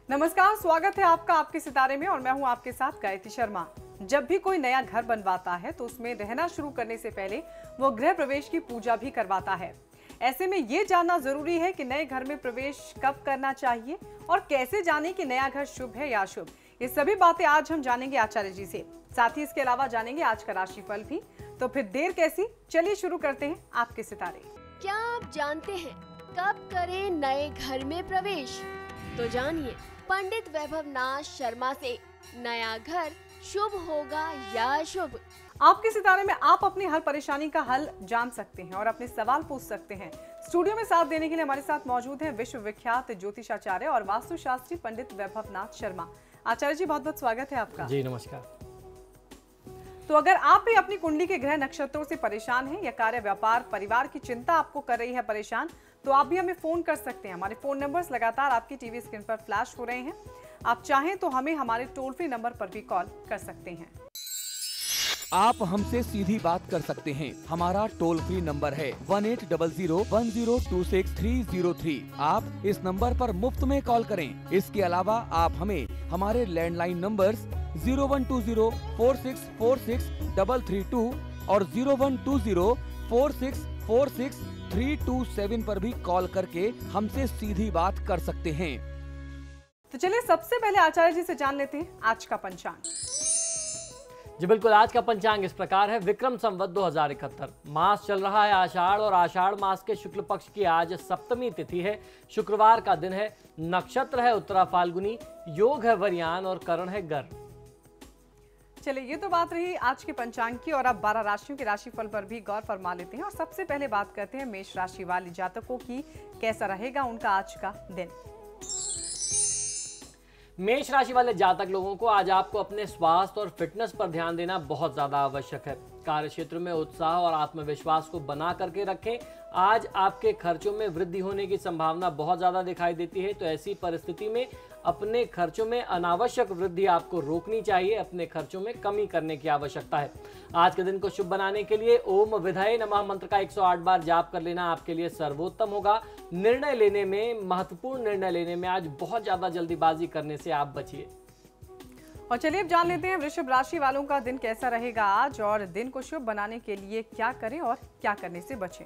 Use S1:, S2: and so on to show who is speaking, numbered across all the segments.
S1: नमस्कार, स्वागत है आपका आपके सितारे में और मैं हूं आपके साथ गायत्री शर्मा। जब भी कोई नया घर बनवाता है तो उसमें रहना शुरू करने से पहले वो गृह प्रवेश की पूजा भी करवाता है। ऐसे में ये जानना जरूरी है कि नए घर में प्रवेश कब करना चाहिए और कैसे जाने कि नया घर शुभ है या अशुभ। ये सभी बातें आज हम जानेंगे आचार्य जी से। साथ ही इसके अलावा जानेंगे आज का राशिफल भी। तो फिर देर कैसी, चलिए शुरू करते हैं आपके सितारे।
S2: क्या आप जानते हैं कब करें नए घर में प्रवेश? तो जानिए पंडित वैभव नाथ शर्मा से, नया घर शुभ होगा या अशुभ।
S1: आपके सितारे में आप अपनी हर परेशानी का हल जान सकते हैं और अपने सवाल पूछ सकते हैं। स्टूडियो में साथ देने के लिए हमारे साथ मौजूद हैं विश्व विख्यात ज्योतिषाचार्य और वास्तुशास्त्री पंडित वैभव नाथ शर्मा। आचार्य जी, बहुत बहुत स्वागत है आपका।
S3: जी नमस्कार।
S1: तो अगर आप भी अपनी कुंडली के ग्रह नक्षत्रों से परेशान हैं या कार्य, व्यापार, परिवार की चिंता आपको कर रही है परेशान, तो आप भी हमें फोन कर सकते हैं। हमारे फोन नंबर्स लगातार आपकी टीवी स्क्रीन पर फ्लैश हो रहे हैं। आप चाहें तो हमें हमारे टोल फ्री नंबर पर भी कॉल कर सकते हैं।
S4: आप हमसे सीधी बात कर सकते हैं। हमारा टोल फ्री नंबर है 180010263003। आप इस नंबर पर मुफ्त में कॉल करें। इसके अलावा आप हमें हमारे लैंडलाइन नंबर्स 012046463332 और 012046463327 पर भी कॉल करके हमसे सीधी बात कर सकते हैं।
S1: तो चलिए सबसे पहले आचार्य जी से जान लेते हैं आज का पंचांग।
S3: जी बिल्कुल, आज का पंचांग इस प्रकार है। विक्रम संवत 2071, मास चल रहा है आषाढ़ और आषाढ़ मास के शुक्ल पक्ष की आज सप्तमी तिथि है। शुक्रवार का दिन है। नक्षत्र है उत्तरा फाल्गुनी, योग है वरियान और करण है गर।
S1: चलिए, ये तो बात रही आज के पंचांग की और अब 12 राशियों के राशिफल पर भी गौर फरमा लेते हैं। और सबसे पहले बात करते हैं मेष राशि वाले जातकों की, कैसा रहेगा उनका आज का दिन।
S3: मेष राशि वाले जातक लोगों को आज आपको अपने स्वास्थ्य और फिटनेस पर ध्यान देना बहुत ज्यादा आवश्यक है। कार्य क्षेत्र में उत्साह और आत्मविश्वास को बना करके रखें। आज आपके खर्चों में वृद्धि होने की संभावना बहुत ज्यादा दिखाई देती है, तो ऐसी परिस्थिति में अपने खर्चों में अनावश्यक वृद्धि आपको रोकनी चाहिए। अपने खर्चों में कमी करने की आवश्यकता है। आज के दिन को शुभ बनाने के लिए ओम विधये नमः मंत्र का 108 बार जाप कर लेना आपके लिए सर्वोत्तम होगा। निर्णय लेने में, महत्वपूर्ण निर्णय लेने में आज बहुत ज्यादा जल्दीबाजी करने से आप बचिए।
S1: और चलिए अब जान लेते हैं वृषभ राशि वालों का दिन कैसा रहेगा आज और दिन को शुभ बनाने के लिए क्या करें और क्या करने से बचें।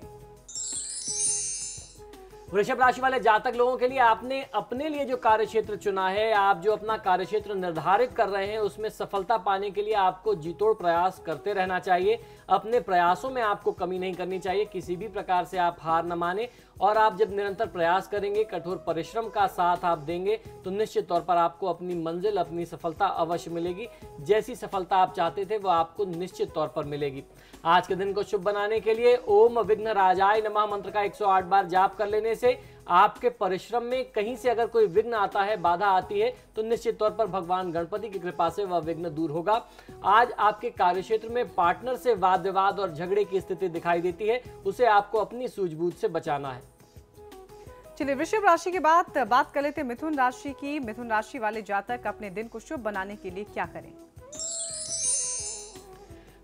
S3: वृषभ राशि वाले जातक लोगों के लिए आपने अपने लिए जो कार्य क्षेत्र चुना है, आप जो अपना कार्य क्षेत्र निर्धारित कर रहे हैं, उसमें सफलता पाने के लिए आपको जीतोड़ प्रयास करते रहना चाहिए। अपने प्रयासों में आपको कमी नहीं करनी चाहिए। किसी भी प्रकार से आप हार न माने और आप जब निरंतर प्रयास करेंगे, कठोर परिश्रम का साथ आप देंगे, तो निश्चित तौर पर आपको अपनी मंजिल, अपनी सफलता अवश्य मिलेगी। जैसी सफलता आप चाहते थे वो आपको निश्चित तौर पर मिलेगी। आज के दिन को शुभ बनाने के लिए ओम विघ्न राजाय नमः मंत्र का 108 बार जाप कर लेने से आपके परिश्रम में कहीं से अगर कोई विघ्न आता है, बाधा आती है, तो निश्चित तौर पर भगवान गणपति की कृपा से वह विघ्न दूर होगा। आज आपके कार्यक्षेत्र में पार्टनर से वाद विवाद और झगड़े की स्थिति दिखाई देती है, उसे आपको अपनी सूझबूझ से बचाना है।
S1: चलिए वृषभ राशि के बाद बात कर लेते हैं मिथुन राशि की। मिथुन राशि वाले जातक अपने दिन को शुभ बनाने के लिए क्या करें।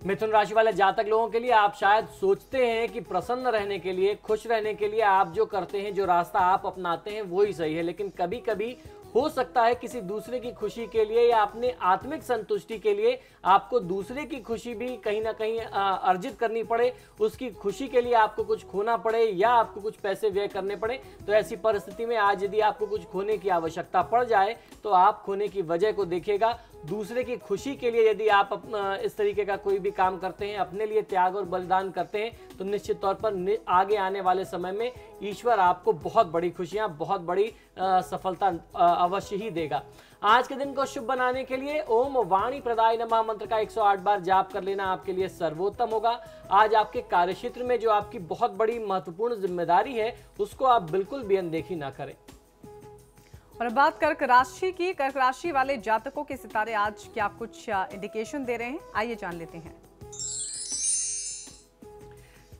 S3: मिथुन राशि वाले जातक लोगों के लिए आप शायद सोचते हैं कि प्रसन्न रहने के लिए, खुश रहने के लिए आप जो करते हैं, जो रास्ता आप अपनाते हैं वो ही सही है, लेकिन कभी कभी हो सकता है किसी दूसरे की खुशी के लिए या अपने आत्मिक संतुष्टि के लिए आपको दूसरे की खुशी भी कहीं ना कहीं अर्जित करनी पड़े। उसकी खुशी के लिए आपको कुछ खोना पड़े या आपको कुछ पैसे व्यय करने पड़े। तो ऐसी परिस्थिति में आज यदि आपको कुछ खोने की आवश्यकता पड़ जाए तो आप खोने की वजह को देखिएगा। दूसरे की खुशी के लिए यदि आप इस तरीके का कोई भी काम करते हैं, अपने लिए त्याग और बलिदान करते हैं, तो निश्चित तौर पर आगे आने वाले समय में ईश्वर आपको बहुत बड़ी खुशियां, बहुत बड़ी सफलता अवश्य ही देगा। आज के दिन को शुभ बनाने के लिए ओम वाणी प्रदाय नमः मंत्र का 108 बार जाप कर लेना आपके लिए सर्वोत्तम होगा। आज आपके कार्यक्षेत्र में जो आपकी बहुत बड़ी महत्वपूर्ण जिम्मेदारी है, उसको आप बिल्कुल भी अनदेखी ना करें।
S1: और बात कर्क राशि की। कर्क राशि वाले जातकों के सितारे आज क्या कुछ इंडिकेशन दे रहे हैं, आइए जान लेते हैं।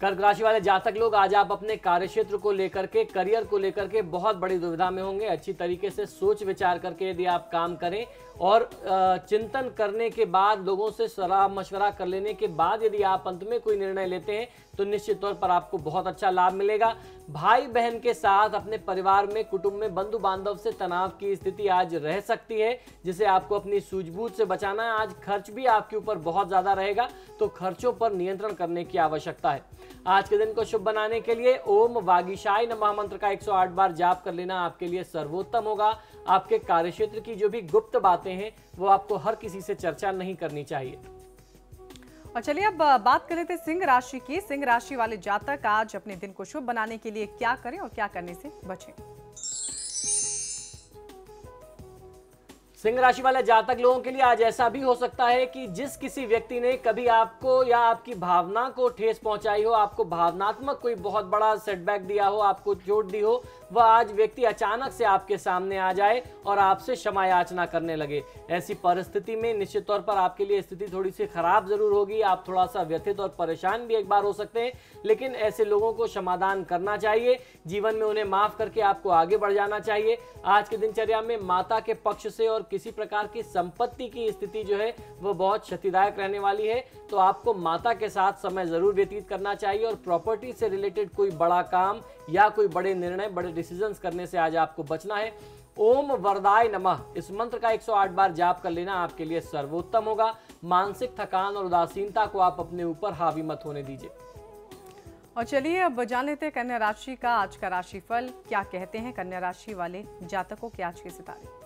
S3: कर्क राशि वाले जातक लोग, आज आप अपने कार्यक्षेत्र को लेकर के, करियर को लेकर के बहुत बड़ी दुविधा में होंगे। अच्छी तरीके से सोच विचार करके यदि आप काम करें और चिंतन करने के बाद, लोगों से सलाह मशवरा कर लेने के बाद यदि आप अंत में कोई निर्णय लेते हैं तो निश्चित तौर पर आपको बहुत अच्छा लाभ मिलेगा। भाई बहन के साथ, अपने परिवार में, कुटुंब में, बंधु बांधव से तनाव की स्थिति आज रह सकती है, जिसे आपको अपनी सूझबूझ से बचाना है। आज खर्च भी आपके ऊपर बहुत ज्यादा रहेगा, तो खर्चों पर नियंत्रण करने की आवश्यकता है। आज के दिन को शुभ बनाने के लिए ओम वागीशाय नमः मंत्र का 108 बार जाप कर लेना आपके लिए सर्वोत्तम होगा। आपके कार्यक्षेत्र की जो भी गुप्त बातें हैं वो आपको हर किसी से चर्चा नहीं करनी चाहिए।
S1: और चलिए अब बात कर लेते हैं सिंह राशि की। सिंह राशि वाले जातक आज अपने दिन को शुभ बनाने के लिए क्या करें और क्या करने से बचें?
S3: सिंह राशि वाले जातक लोगों के लिए आज ऐसा भी हो सकता है कि जिस किसी व्यक्ति ने कभी आपको या आपकी भावना को ठेस पहुंचाई हो, आपको भावनात्मक कोई बहुत बड़ा सेटबैक दिया हो, आपको चोट दी हो, वह आज व्यक्ति अचानक से आपके सामने आ जाए और आपसे क्षमा याचना करने लगे। ऐसी परिस्थिति में निश्चित तौर पर आपके लिए स्थिति थोड़ी सी खराब जरूर होगी। आप थोड़ा सा व्यथित और परेशान भी एक बार हो सकते हैं, लेकिन ऐसे लोगों को क्षमादान करना चाहिए। जीवन में उन्हें माफ करके आपको आगे बढ़ जाना चाहिए। आज के दिनचर्या में माता के पक्ष से और किसी प्रकार की संपत्ति की स्थिति जो है वो बहुत क्षतिदायक रहने वाली है, तो आपको माता के साथ समय जरूर व्यतीत करना चाहिए। और प्रॉपर्टी से रिलेटेड कोई बड़ा काम या कोई बड़े निर्णय, बड़े डिसीजंस करने से आज आपको बचना है। ओम वरदाय नमः इस मंत्र का 108 बार जाप कर लेना आपके लिए सर्वोत्तम होगा। मानसिक थकान और उदासीनता को आप अपने ऊपर हावी मत होने दीजिए।
S1: और चलिए अब जान लेते हैं कन्या राशि का आज का राशिफल क्या कहते हैं कन्या राशि वाले जातकों के आज के सितारे।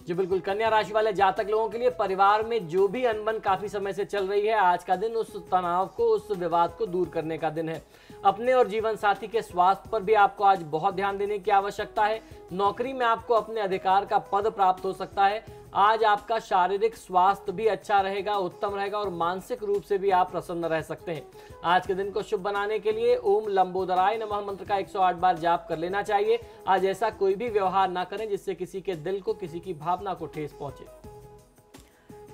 S3: जी बिल्कुल, कन्या राशि वाले जातक लोगों के लिए परिवार में जो भी अनबन काफी समय से चल रही है, आज का दिन उस तनाव को, उस विवाद को दूर करने का दिन है। अपने और जीवन साथी के स्वास्थ्य पर भी आपको आज बहुत ध्यान देने की आवश्यकता है। नौकरी में आपको अपने अधिकार का पद प्राप्त हो सकता है। आज आपका शारीरिक स्वास्थ्य भी अच्छा रहेगा, उत्तम रहेगा और मानसिक रूप से भी आप प्रसन्न रह सकते हैं। आज के दिन को शुभ बनाने के लिए ओम लंबोदराय नमः मंत्र का 108 बार जाप कर लेना चाहिए। आज ऐसा कोई भी व्यवहार ना करें जिससे किसी के दिल को, किसी की भावना को ठेस पहुंचे।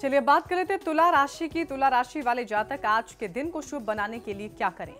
S1: चलिए बात कर लेते हैं तुला राशि की। तुला राशि वाले जातक आज के दिन को शुभ बनाने के लिए क्या करें?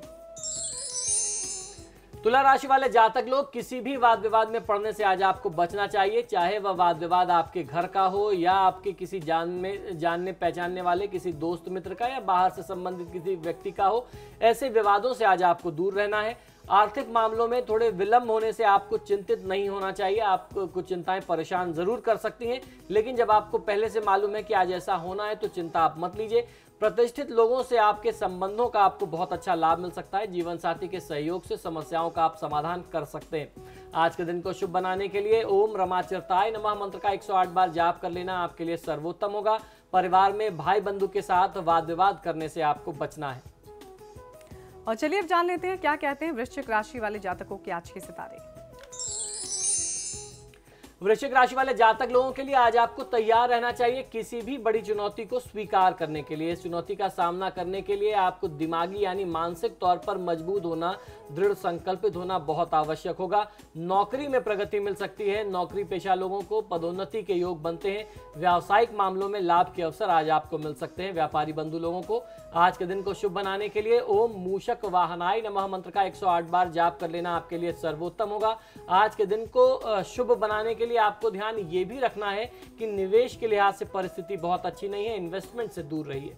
S3: तुला राशि वाले जातक लोग, किसी भी वाद विवाद में पड़ने से आज आपको बचना चाहिए। चाहे वह वाद विवाद आपके घर का हो या आपके किसी जानने पहचानने वाले किसी दोस्त मित्र का या बाहर से संबंधित किसी व्यक्ति का हो, ऐसे विवादों से आज आपको दूर रहना है। आर्थिक मामलों में थोड़े विलंब होने से आपको चिंतित नहीं होना चाहिए। आपको कुछ चिंताएं परेशान जरूर कर सकती हैं, लेकिन जब आपको पहले से मालूम है कि आज ऐसा होना है तो चिंता आप मत लीजिए। प्रतिष्ठित लोगों से आपके संबंधों का आपको बहुत अच्छा लाभ मिल सकता है। जीवन साथी के सहयोग से समस्याओं का आप समाधान कर सकते हैं। आज के दिन को शुभ बनाने के लिए ओम रमाचिरताय नमः मंत्र का 108 बार जाप कर लेना आपके लिए सर्वोत्तम होगा। परिवार में भाई बंधु के साथ वाद विवाद करने से आपको बचना है।
S1: और चलिए अब जान लेते हैं क्या कहते हैं वृश्चिक राशि वाले जातकों के आज के सितारे।
S3: वृश्चिक राशि वाले जातक लोगों के लिए आज आपको तैयार रहना चाहिए किसी भी बड़ी चुनौती को स्वीकार करने के लिए। इस चुनौती का सामना करने के लिए आपको दिमागी यानी मानसिक तौर पर मजबूत होना, दृढ़ संकल्पित होना बहुत आवश्यक होगा। नौकरी में प्रगति मिल सकती है। नौकरी पेशा लोगों को पदोन्नति के योग बनते हैं। व्यावसायिक मामलों में लाभ के अवसर आज आपको मिल सकते हैं। व्यापारी बंधु लोगों को आज के दिन को शुभ बनाने के लिए ओम मूषक वाहनाय नमः मंत्र का 108 बार जाप कर लेना आपके लिए सर्वोत्तम होगा। आज के दिन को शुभ बनाने के लिए आपको ध्यान ये भी रखना है कि निवेश के लिहाज से परिस्थिति बहुत अच्छी नहीं है। इन्वेस्टमेंट से दूर रहिए।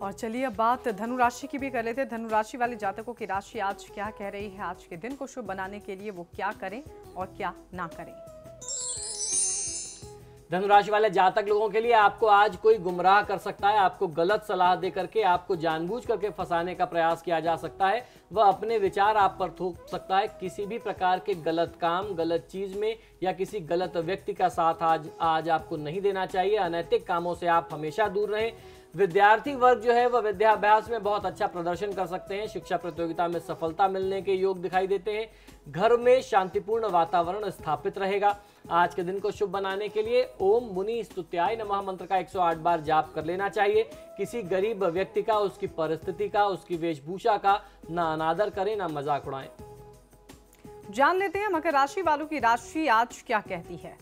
S1: और चलिए अब बात धनु राशि की भी कर लेते हैं। धनु राशि वाले जातकों की राशि आज क्या कह रही है? आज के दिन को शुभ बनाने के लिए वो क्या करें और क्या ना करें?
S3: धनुराशि वाले जातक लोगों के लिए आपको आज कोई गुमराह कर सकता है। आपको गलत सलाह दे करके आपको जानबूझ करके फंसाने का प्रयास किया जा सकता है। वह अपने विचार आप पर थोप सकता है। किसी भी प्रकार के गलत काम, गलत चीज में या किसी गलत व्यक्ति का साथ आज आपको नहीं देना चाहिए। अनैतिक कामों से आप हमेशा दूर रहें। विद्यार्थी वर्ग जो है वह विद्याभ्यास में बहुत अच्छा प्रदर्शन कर सकते हैं। शिक्षा प्रतियोगिता में सफलता मिलने के योग दिखाई देते हैं। घर में शांतिपूर्ण वातावरण स्थापित रहेगा। आज के दिन को शुभ बनाने के लिए ओम मुनि स्तुत्याय नमः मंत्र का 108 बार जाप कर लेना चाहिए। किसी गरीब व्यक्ति का, उसकी परिस्थिति का, उसकी वेशभूषा का ना अनादर करें, ना मजाक उड़ाएं।
S1: जान लेते हैं मकर राशि वालों की राशि आज क्या कहती है।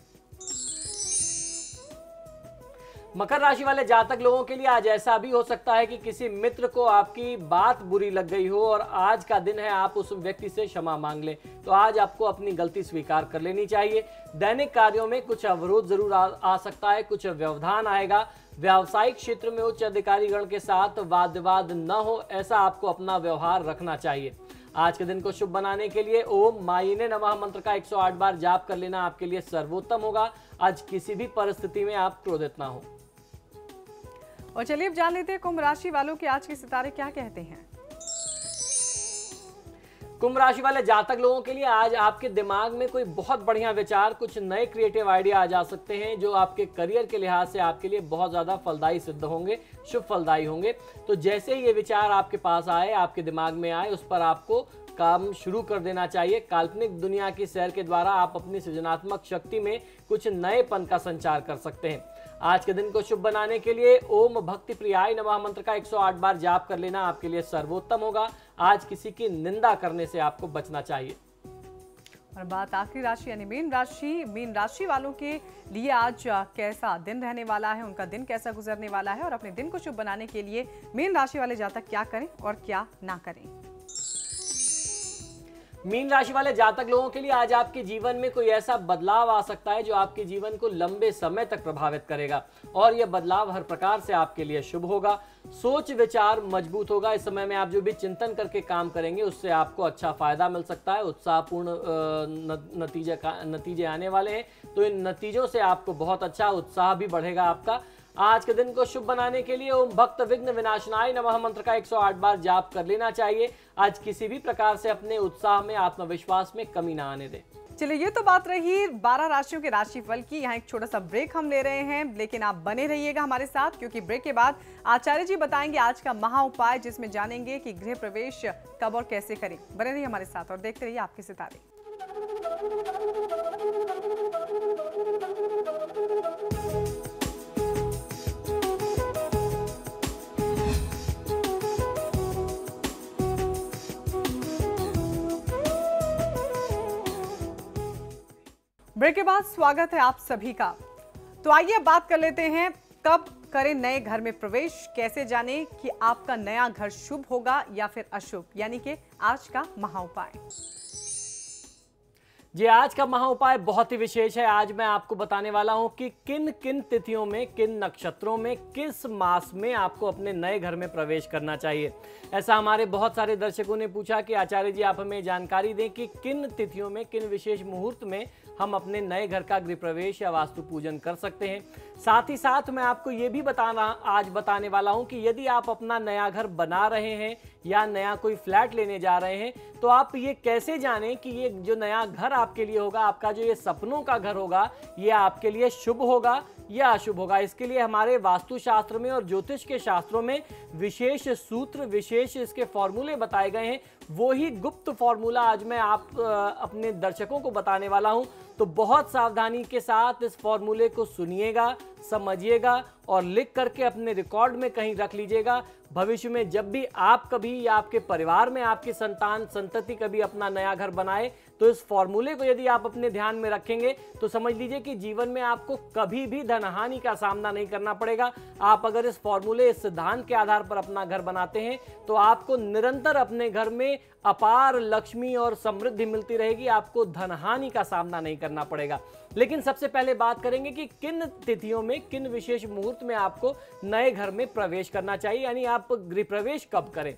S3: मकर राशि वाले जातक लोगों के लिए आज ऐसा भी हो सकता है कि किसी मित्र को आपकी बात बुरी लग गई हो और आज का दिन है आप उस व्यक्ति से क्षमा मांग लें। तो आज आपको अपनी गलती स्वीकार कर लेनी चाहिए। दैनिक कार्यों में कुछ अवरोध जरूर आ सकता है, कुछ व्यवधान आएगा। व्यावसायिक क्षेत्र में उच्च अधिकारीगण के साथ वाद विवाद न हो, ऐसा आपको अपना व्यवहार रखना चाहिए। आज के दिन को शुभ बनाने के लिए ओम मायिने नमः मंत्र का 108 बार जाप कर लेना आपके लिए सर्वोत्तम होगा। आज किसी भी परिस्थिति में आप क्रोधित ना हो।
S1: और चलिए अब जान लेते हैं कुंभ राशि वालों के आज के सितारे क्या कहते हैं।
S3: कुंभ राशि वाले जातक लोगों के लिए आज आपके दिमाग में कोई बहुत बढ़िया विचार, कुछ नए क्रिएटिव आइडिया आ जा सकते हैं जो आपके करियर के लिहाज से आपके लिए बहुत ज्यादा फलदायी सिद्ध होंगे, शुभ फलदायी होंगे। तो जैसे ही ये विचार आपके पास आए, आपके दिमाग में आए, उस पर आपको काम शुरू कर देना चाहिए। काल्पनिक दुनिया की सैर के द्वारा आप अपनी सृजनात्मक शक्ति में कुछ नएपन का संचार कर सकते हैं। आज के दिन को शुभ बनाने के लिए ओम भक्ति प्रियाय नमः मंत्र का 108 बार जाप कर लेना आपके लिए सर्वोत्तम होगा। आज किसी की निंदा करने से आपको बचना चाहिए।
S1: और बात आखिरी राशि यानी मीन राशि वालों के लिए आज कैसा दिन रहने वाला है, उनका दिन कैसा गुजरने वाला है और अपने दिन को शुभ बनाने के लिए मीन राशि वाले जातक क्या करें और क्या ना करें।
S3: मीन राशि वाले जातक लोगों के लिए आज आपके जीवन में कोई ऐसा बदलाव आ सकता है जो आपके जीवन को लंबे समय तक प्रभावित करेगा और यह बदलाव हर प्रकार से आपके लिए शुभ होगा। सोच विचार मजबूत होगा। इस समय में आप जो भी चिंतन करके काम करेंगे उससे आपको अच्छा फायदा मिल सकता है। उत्साहपूर्ण नतीजे आने वाले हैं, तो इन नतीजों से आपको बहुत अच्छा उत्साह भी बढ़ेगा आपका। आज के दिन को शुभ बनाने के लिए ओम भक्त विघ्न विनाशनाय नमः मंत्र का 108 बार जाप कर लेना चाहिए। आज किसी भी प्रकार से अपने उत्साह में, आत्मविश्वास में कमी ना आने दें।
S1: चलिए ये तो बात रही 12 राशियों के राशिफल की। यहाँ एक छोटा सा ब्रेक हम ले रहे हैं, लेकिन आप बने रहिएगा हमारे साथ क्योंकि ब्रेक के बाद आचार्य जी बताएंगे आज का महा उपाय, जिसमें जानेंगे कि गृह प्रवेश कब और कैसे करें। बने रहिए हमारे साथ और देखते रहिए आपके सितारे। ब्रेक के बाद स्वागत है आप सभी का। तो आइए अब बात कर लेते हैं कब करें नए घर में प्रवेश, कैसे जानें कि आपका नया घर शुभ होगा या फिर अशुभ, यानी कि आज का महा उपाय।
S3: जी, आज का महा उपाय बहुत ही विशेष है। आज मैं आपको बताने वाला हूं कि किन किन तिथियों में, किन नक्षत्रों में, किस मास में आपको अपने नए घर में प्रवेश करना चाहिए। ऐसा हमारे बहुत सारे दर्शकों ने पूछा कि आचार्य जी आप हमें जानकारी दें कि किन तिथियों में, किन विशेष मुहूर्त में हम अपने नए घर का गृह प्रवेश या वास्तु पूजन कर सकते हैं। साथ ही साथ मैं आपको ये भी आज बताने वाला हूं कि यदि आप अपना नया घर बना रहे हैं या नया कोई फ्लैट लेने जा रहे हैं तो आप ये कैसे जानें कि ये जो नया घर आपके लिए होगा, आपका जो ये सपनों का घर होगा, ये आपके लिए शुभ होगा या अशुभ होगा। इसके लिए हमारे वास्तुशास्त्र में और ज्योतिष के शास्त्रों में विशेष सूत्र, विशेष इसके फॉर्मूले बताए गए हैं। वो ही गुप्त फॉर्मूला आज मैं अपने दर्शकों को बताने वाला हूं। तो बहुत सावधानी के साथ इस फॉर्मूले को सुनिएगा, समझिएगा और लिख करके अपने रिकॉर्ड में कहीं रख लीजिएगा। भविष्य में जब भी आप कभी या आपके परिवार में आपकी संतान संतति कभी अपना नया घर बनाए तो इस फॉर्मूले को यदि आप अपने ध्यान में रखेंगे तो समझ लीजिए कि जीवन में आपको कभी भी धनहानि का सामना नहीं करना पड़ेगा। आप अगर इस फॉर्मूले, इस सिद्धांत के आधार पर अपना घर बनाते हैं तो आपको निरंतर अपने घर में अपार लक्ष्मी और समृद्धि मिलती रहेगी। आपको धनहानि का सामना नहीं करना पड़ेगा। लेकिन सबसे पहले बात करेंगे कि किन तिथियों में, किन विशेष मुहूर्त में आपको नए घर में प्रवेश करना चाहिए, यानी आप गृह प्रवेश कब करें।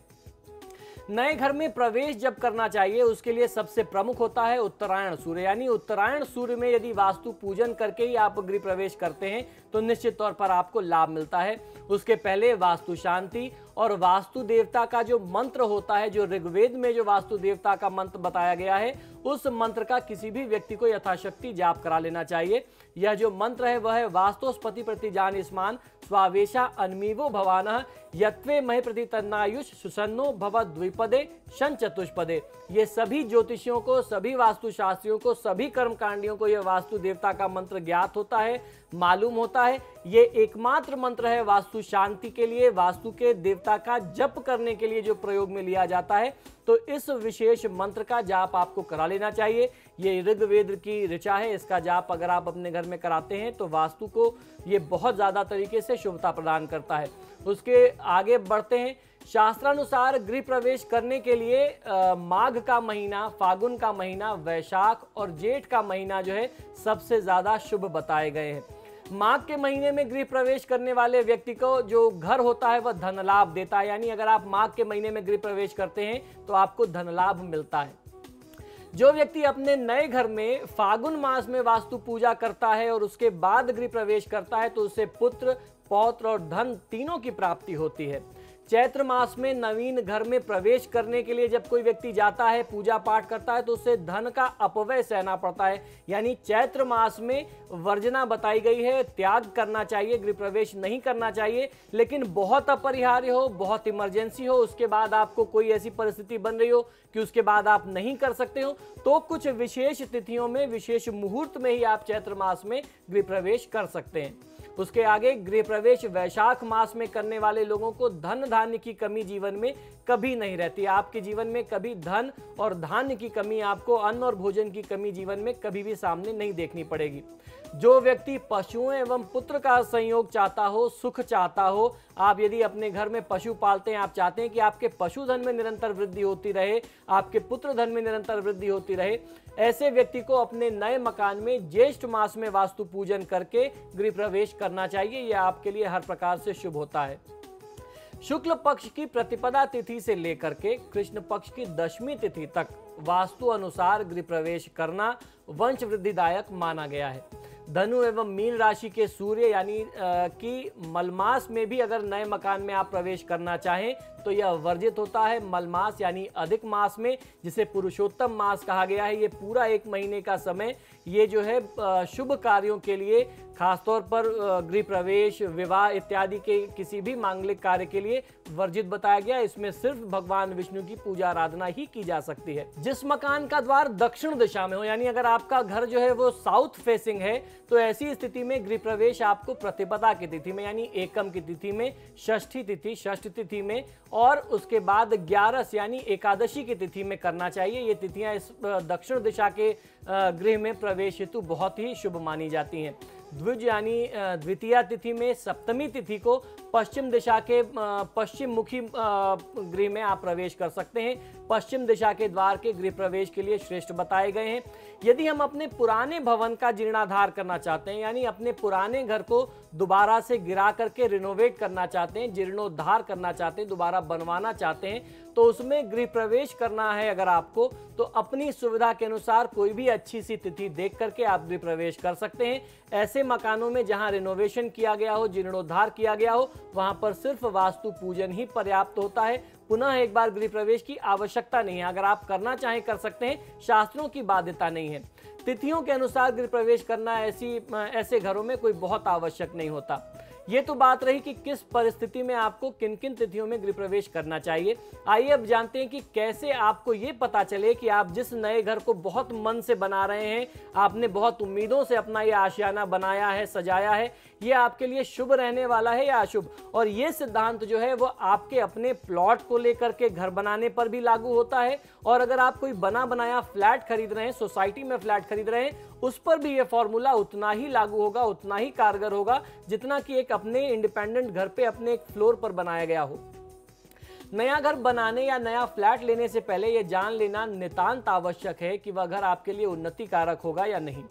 S3: नए घर में प्रवेश जब करना चाहिए उसके लिए सबसे प्रमुख होता है उत्तरायण सूर्य, यानी उत्तरायण सूर्य में यदि वास्तु पूजन करके ही आप गृह प्रवेश करते हैं तो निश्चित तौर पर आपको लाभ मिलता है। उसके पहले वास्तु शांति और वास्तु देवता का जो मंत्र होता है, जो ऋग्वेद में जो वास्तु देवता का मंत्र बताया गया है, उस मंत्र का किसी भी व्यक्ति को यथाशक्ति जाप करा लेना चाहिए। यह जो मंत्र है वह है वास्तुस्पति प्रतिजान स्मान स्वावेशा अन्मीवो भवानः यत्वे महे प्रति तन्नायुष सुसन्नो भव द्विपदे शन चतुष्पदे। ये सभी ज्योतिषियों को, सभी वास्तुशास्त्रियों को, सभी कर्मकांडियों को यह वास्तु देवता का मंत्र ज्ञात होता है, मालूम होता है। ये एकमात्र मंत्र है वास्तु शांति के लिए, वास्तु के देवता का जप करने के लिए जो प्रयोग में लिया जाता है। तो इस विशेष मंत्र का जाप आपको करा लेना चाहिए। ये ऋग्वेद की ऋचा है, इसका जाप अगर आप अपने घर में कराते हैं तो वास्तु को ये बहुत ज़्यादा तरीके से शुभता प्रदान करता है। उसके आगे बढ़ते हैं। शास्त्रानुसार गृह प्रवेश करने के लिए माघ का महीना, फागुन का महीना, वैशाख और जेठ का महीना जो है सबसे ज़्यादा शुभ बताए गए हैं। माघ के महीने में गृह प्रवेश करने वाले व्यक्ति को जो घर होता है वह धन लाभ देता है, यानी अगर आप माघ के महीने में गृह प्रवेश करते हैं तो आपको धन लाभ मिलता है। जो व्यक्ति अपने नए घर में फागुन मास में वास्तु पूजा करता है और उसके बाद गृह प्रवेश करता है तो उसे पुत्र, पौत्र और धन तीनों की प्राप्ति होती है। चैत्र मास में नवीन घर में प्रवेश करने के लिए जब कोई व्यक्ति जाता है, पूजा पाठ करता है तो उसे धन का अपव्यय सहना पड़ता है, यानी चैत्र मास में वर्जना बताई गई है, त्याग करना चाहिए, गृह प्रवेश नहीं करना चाहिए। लेकिन बहुत अपरिहार्य हो, बहुत इमरजेंसी हो, उसके बाद आपको कोई ऐसी परिस्थिति बन रही हो कि उसके बाद आप नहीं कर सकते हो, तो कुछ विशेष तिथियों में, विशेष मुहूर्त में ही आप चैत्र मास में गृह प्रवेश कर सकते हैं। उसके आगे गृह प्रवेश वैशाख मास में करने वाले लोगों को धन धान्य की कमी जीवन में कभी नहीं रहती। आपके जीवन में कभी धन और धान्य की कमी, आपको अन्न और भोजन की कमी जीवन में कभी भी सामने नहीं देखनी पड़ेगी। जो व्यक्ति पशुओं एवं पुत्र का संयोग चाहता हो, सुख चाहता हो, आप यदि अपने घर में पशु पालते हैं, आप चाहते हैं कि आपके पशुधन में निरंतर वृद्धि होती रहे, आपके पुत्र धन में निरंतर वृद्धि होती रहे, ऐसे व्यक्ति को अपने नए मकान में ज्येष्ठ मास में वास्तु पूजन करके गृह प्रवेश करना चाहिए। यह आपके लिए हर प्रकार से शुभ होता है। शुक्ल पक्ष की प्रतिपदा तिथि से लेकर के कृष्ण पक्ष की दशमी तिथि तक वास्तु अनुसार गृह प्रवेश करना वंश वृद्धिदायक माना गया है। धनु एवं मीन राशि के सूर्य यानी कि मलमास में भी अगर नए मकान में आप प्रवेश करना चाहें तो यह वर्जित होता है। मलमास यानी अधिक मास में, जिसे पुरुषोत्तम मास कहा गया है, ये पूरा एक महीने का समय ये जो है शुभ कार्यों के लिए, खासतौर पर गृह प्रवेश, विवाह इत्यादि के किसी भी मांगलिक कार्य के लिए वर्जित बताया गया। इसमें सिर्फ भगवान विष्णु की पूजा आराधना ही की जा सकती है। जिस मकान का द्वार दक्षिण दिशा में हो, यानी अगर आपका घर जो है वो साउथ फेसिंग है, तो ऐसी स्थिति में गृह प्रवेश आपको प्रतिपदा की तिथि में यानी एकम की तिथि में, षष्ठी तिथि, षष्ठ तिथि में और उसके बाद 11 यानी एकादशी की तिथि में करना चाहिए। ये तिथियां इस दक्षिण दिशा के गृह में प्रवेश हेतु बहुत ही शुभ मानी जाती हैं। द्विज यानी द्वितीया तिथि में, सप्तमी तिथि को पश्चिम दिशा के पश्चिम मुखी गृह में आप प्रवेश कर सकते हैं। पश्चिम दिशा के द्वार के गृह प्रवेश के लिए श्रेष्ठ बताए गए हैं। यदि हम अपने पुराने भवन का जीर्णोद्धार करना चाहते हैं, यानी अपने पुराने घर को दोबारा से गिरा करके रिनोवेट करना चाहते हैं, जीर्णोद्धार करना चाहते हैं, दोबारा बनवाना चाहते हैं, तो उसमें गृह प्रवेश करना है अगर आपको, तो अपनी सुविधा के अनुसार कोई भी अच्छी सी तिथि देख करके आप गृह प्रवेश कर सकते हैं। ऐसे मकानों में जहां रिनोवेशन किया गया हो, जीर्णोद्धार किया गया हो, वहां पर सिर्फ वास्तु पूजन ही पर्याप्त होता है। पुनः एक बार गृह प्रवेश की आवश्यकता नहीं है। अगर आप करना चाहें कर सकते हैं, शास्त्रों की बाध्यता नहीं है। तिथियों के अनुसार गृह प्रवेश करना ऐसे घरों में कोई बहुत आवश्यक नहीं होता। ये तो बात रही कि किस परिस्थिति में आपको किन किन तिथियों में गृह प्रवेश करना चाहिए। आइए अब जानते हैं कि कैसे आपको ये पता चले कि आप जिस नए घर को बहुत मन से बना रहे हैं, आपने बहुत उम्मीदों से अपना ये आशियाना बनाया है, सजाया है, ये आपके लिए शुभ रहने वाला है या अशुभ। और ये सिद्धांत जो है वो आपके अपने प्लॉट को लेकर के घर बनाने पर भी लागू होता है, और अगर आप कोई बना बनाया फ्लैट खरीद रहे हैं, सोसाइटी में फ्लैट खरीद रहे हैं, उस पर भी ये फॉर्मूला उतना ही लागू होगा, उतना ही कारगर होगा जितना कि एक अपने इंडिपेंडेंट घर पे अपने एक फ्लोर पर बनाया गया हो। नया घर बनाने या नया फ्लैट लेने से पहले यह जान लेना नितांत आवश्यक है कि वह घर आपके लिए उन्नति कारक होगा या नहीं।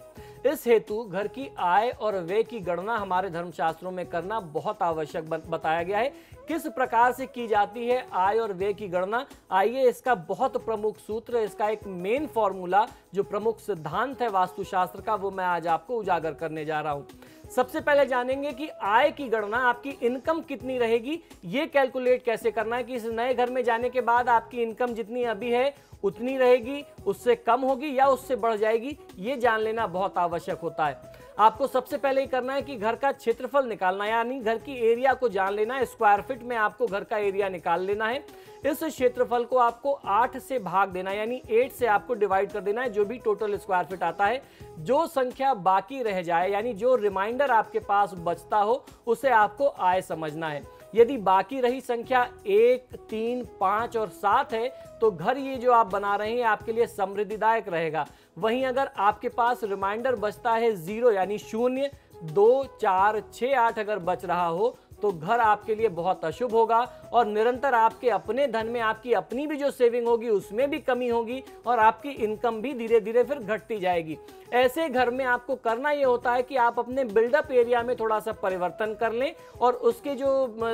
S3: इस हेतु घर की आय और व्यय की गणना हमारे धर्मशास्त्रों में करना बहुत आवश्यक बताया गया है। किस प्रकार से की जाती है आय और व्यय की गणना, आइए इसका बहुत प्रमुख सूत्र, इसका एक मेन फॉर्मूला जो प्रमुख सिद्धांत है वास्तुशास्त्र का, वो मैं आज आपको उजागर करने जा रहा हूं। सबसे पहले जानेंगे कि आय की गणना, आपकी इनकम कितनी रहेगी, ये कैलकुलेट कैसे करना है कि इस नए घर में जाने के बाद आपकी इनकम जितनी अभी है उतनी रहेगी, उससे कम होगी या उससे बढ़ जाएगी, ये जान लेना बहुत आवश्यक होता है। आपको सबसे पहले ही करना है कि घर का क्षेत्रफल निकालना, यानी घर की एरिया को जान लेना है। स्क्वायर फीट में आपको घर का एरिया निकाल लेना है। इस क्षेत्रफल को आपको 8 से भाग देना है, यानी 8 से आपको डिवाइड कर देना है, जो भी टोटल स्क्वायर फीट आता है। जो संख्या बाकी रह जाए, यानी जो रिमाइंडर आपके पास बचता हो, उसे आपको आय समझना है। यदि बाकी रही संख्या 1, 3, 5 और 7 है तो घर ये जो आप बना रहे हैं आपके लिए समृद्धिदायक रहेगा। वहीं अगर आपके पास रिमाइंडर बचता है 0, यानी 0, 2, 4, 6, 8 अगर बच रहा हो तो घर आपके लिए बहुत अशुभ होगा और निरंतर आपके अपने धन में आपकी अपनी भी जो सेविंग होगी उसमें भी कमी होगी और आपकी इनकम भी धीरे धीरे फिर घटती जाएगी। ऐसे घर में आपको करना ये होता है कि आप अपने बिल्डअप एरिया में थोड़ा सा परिवर्तन कर लें और उसके जो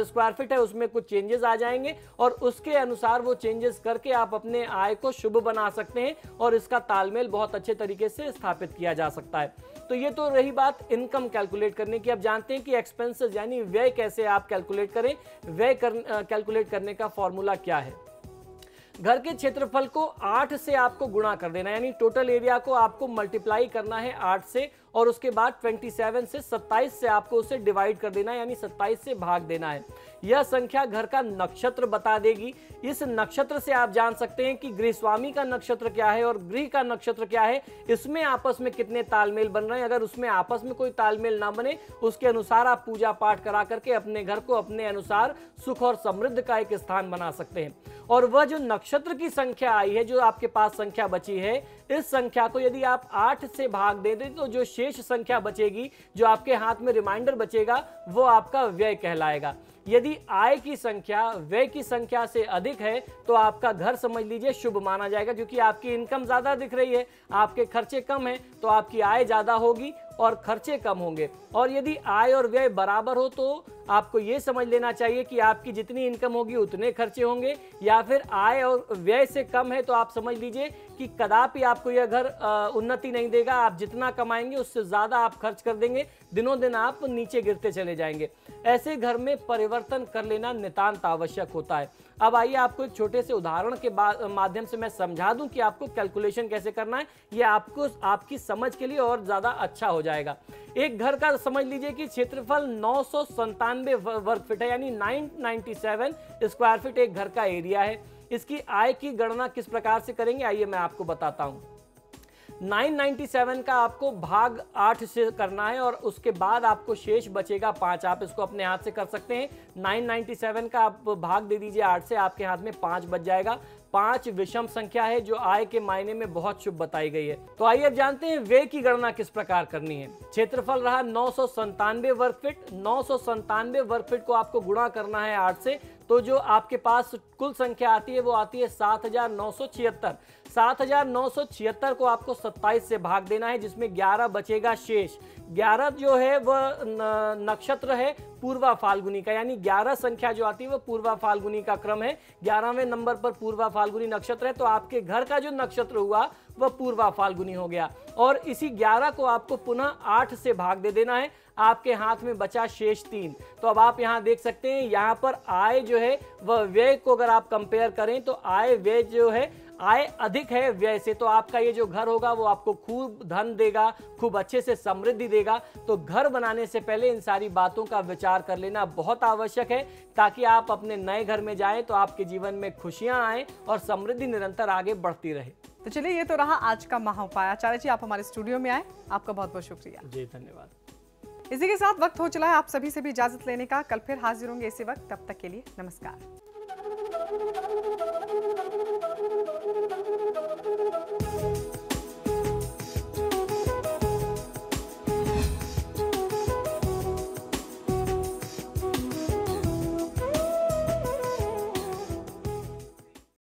S3: स्क्वायर फीट है उसमें कुछ चेंजेस आ जाएंगे और उसके अनुसार वो चेंजेस करके आप अपने आय को शुभ बना सकते हैं और इसका तालमेल बहुत अच्छे तरीके से स्थापित किया जा सकता है। तो ये तो रही बात इनकम कैलकुलेट करने की। अब जानते हैं कि एक्सपेंसेस यानी व्यय कैसे आप कैलकुलेट करें। व्यय कैलकुलेट करने का फॉर्मूला क्या है? घर के क्षेत्रफल को 8 से आपको गुणा कर देना, यानी टोटल एरिया को आपको मल्टीप्लाई करना है 8 से और उसके बाद 27 से 27 से आपको उसे डिवाइड कर देना है, यानी 27 से भाग देना है। यह संख्या घर का नक्षत्र बता देगी। इस नक्षत्र से आप जान सकते हैं कि गृहस्वामी का नक्षत्र क्या है और गृह का नक्षत्र क्या है, इसमें आपस में कितने तालमेल बन रहे हैं। अगर उसमें आपस में कोई तालमेल ना बने उसके अनुसार आप पूजा पाठ करा करके अपने घर को अपने अनुसार सुख और समृद्धि का एक स्थान बना सकते हैं। और वह जो नक्षत्र की संख्या आई है, जो आपके पास संख्या बची है, इस संख्या को यदि आप 8 से भाग दे दें तो जो शेष संख्या बचेगी, जो आपके हाथ में रिमाइंडर बचेगा, वो आपका व्यय कहलाएगा। यदि आय की संख्या व्यय की संख्या से अधिक है तो आपका घर समझ लीजिए शुभ माना जाएगा, क्योंकि आपकी इनकम ज्यादा दिख रही है, आपके खर्चे कम हैं तो आपकी आय ज्यादा होगी और खर्चे कम होंगे। और यदि आय और व्यय बराबर हो तो आपको ये समझ लेना चाहिए कि आपकी जितनी इनकम होगी उतने खर्चे होंगे, या फिर आय और व्यय से कम है तो आप समझ लीजिए कि कदापि आपको यह घर उन्नति नहीं देगा। आप जितना कमाएंगे उससे ज़्यादा आप खर्च कर देंगे, दिनों दिन आप नीचे गिरते चले जाएंगे। ऐसे घर में परिवर्तन कर लेना नितांत आवश्यक होता है। अब आइए आपको एक छोटे से उदाहरण के माध्यम से मैं समझा दूं कि आपको कैलकुलेशन कैसे करना है। ये आपको आपकी समझ के लिए और ज़्यादा अच्छा हो जाएगा। एक घर का समझ लीजिए कि क्षेत्रफल 997 वर्ग फीट है, यानी 997 स्क्वायर फीट एक घर का एरिया है। इसकी आय की गणना किस प्रकार से करेंगे आइए मैं आपको बताता हूं। 997 का आपको भाग 8 से करना है और उसके बाद आपको शेष बचेगा 5। आप इसको अपने हाथ से कर सकते हैं। 997 का आप भाग दे दीजिए 8 से, आपके हाथ में 5 बच जाएगा। 5 विषम संख्या है जो आय के मायने में बहुत शुभ बताई गई है। तो आइए अब जानते हैं व्यय की गणना किस प्रकार करनी है। क्षेत्रफल रहा 997 वर्ग फीट। 997 वर्ग फीट को आपको गुणा करना है 8 से, तो जो आपके पास कुल संख्या आती है वो आती है 7976। 7976 को आपको 27 से भाग देना है, जिसमें 11 बचेगा शेष। 11 जो है वह नक्षत्र है पूर्वा फाल्गुनी का, यानी 11 संख्या जो आती है वो पूर्वा फाल्गुनी का क्रम है। 11वें नंबर पर पूर्वा फाल्गुनी नक्षत्र है, तो आपके घर का जो नक्षत्र हुआ वह पूर्वा फाल्गुनी हो गया। और इसी 11 को आपको पुनः 8 से भाग दे देना है। आपके हाथ में बचा शेष 3। तो अब आप यहाँ देख सकते हैं, यहाँ पर आय जो है वह व्यय को अगर आप कंपेयर करें तो आय व्यय जो है आय अधिक है व्यय से, तो आपका ये जो घर होगा वो आपको खूब धन देगा, खूब अच्छे से समृद्धि देगा। तो घर बनाने से पहले इन सारी बातों का विचार कर लेना बहुत आवश्यक है, ताकि आप अपने नए घर में जाएं तो आपके जीवन में खुशियां आए और समृद्धि निरंतर आगे बढ़ती रहे।
S1: तो चलिए, ये तो रहा आज का महाउपाय। आचार्य जी, आप हमारे स्टूडियो में आए, आपका बहुत बहुत शुक्रिया।
S3: जी धन्यवाद।
S1: इसी के साथ वक्त हो चला है आप सभी से भी इजाजत लेने का। कल फिर हाजिर होंगे इसी वक्त, तब तक के लिए नमस्कार।